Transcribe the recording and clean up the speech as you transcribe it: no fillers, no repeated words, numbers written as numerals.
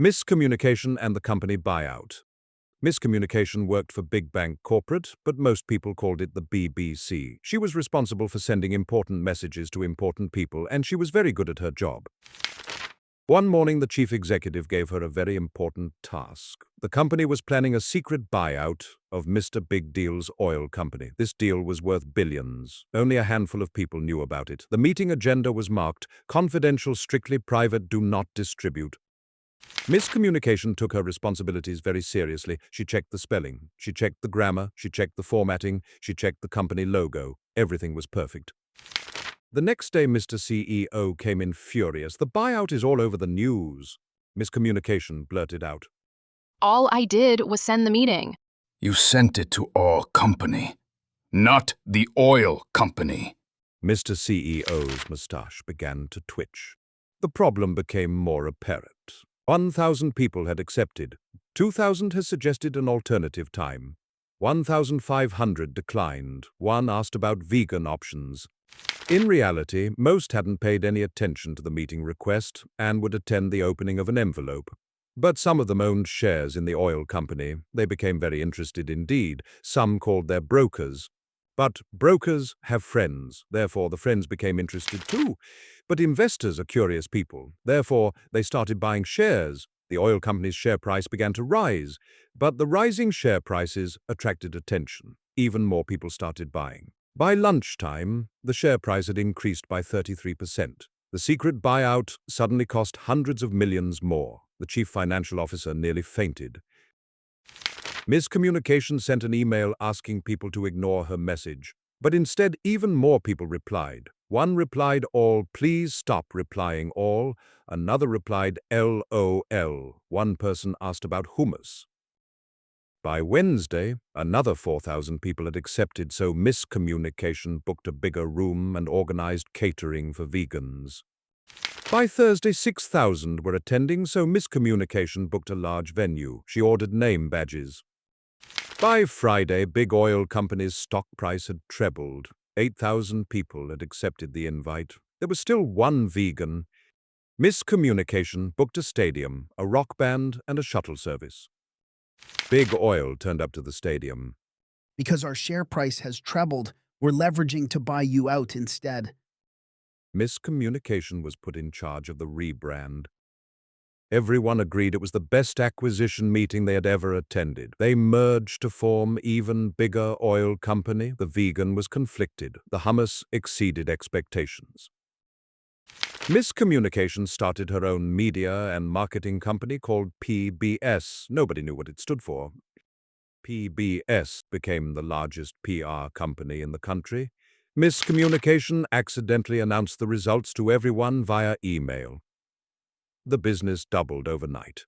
MissCommunication and the company buyout. MissCommunication worked for big bank corporate, but most people called it the BBC. She was responsible for sending important messages to important people, and she was very good at her job. One morning, the chief executive gave her a very important task. The company was planning a secret buyout of Mr. Big Deal's oil company. This deal was worth billions. Only a handful of people knew about it. The meeting agenda was marked, "Confidential, strictly private, do not distribute." MissCommunication took her responsibilities very seriously. She checked the spelling, she checked the grammar, she checked the formatting, she checked the company logo. Everything was perfect. The next day, Mr. CEO came in furious. "The buyout is all over the news." MissCommunication blurted out, All I did was send the meeting. You sent it to our company, not the oil company. Mr. CEO's mustache began to twitch. The problem became more apparent. 1,000 people had accepted. 2,000 had suggested an alternative time. 1,500 declined. One asked about vegan options. In reality, most hadn't paid any attention to the meeting request and would attend the opening of an envelope. But some of them owned shares in the oil company. They became very interested indeed. Some called their brokers. But brokers have friends. Therefore, the friends became interested too. But investors are curious people. Therefore, they started buying shares. The oil company's share price began to rise. But the rising share prices attracted attention. Even more people started buying. By lunchtime, the share price had increased by 33%. The secret buyout suddenly cost hundreds of millions more. The chief financial officer nearly fainted. MissCommunication sent an email asking people to ignore her message. But instead, even more people replied. One replied all, "Please stop replying all." Another replied LOL. One person asked about hummus. By Wednesday, another 4,000 people had accepted, so MissCommunication booked a bigger room and organized catering for vegans. By Thursday, 6,000 were attending, so MissCommunication booked a large venue. She ordered name badges. By Friday, big oil company's stock price had trebled. 8,000 people had accepted the invite. There was still one vegan. MissCommunication booked a stadium, a rock band, and a shuttle service. Big Oil turned up to the stadium. Because our share price has trebled, we're leveraging to buy you out instead. MissCommunication was put in charge of the rebrand. Everyone agreed it was the best acquisition meeting they had ever attended. They merged to form even bigger oil company. The vegan was conflicted. The hummus exceeded expectations. MissCommunication started her own media and marketing company called PBS. Nobody knew what it stood for. PBS became the largest PR company in the country. MissCommunication accidentally announced the results to everyone via email. The business doubled overnight.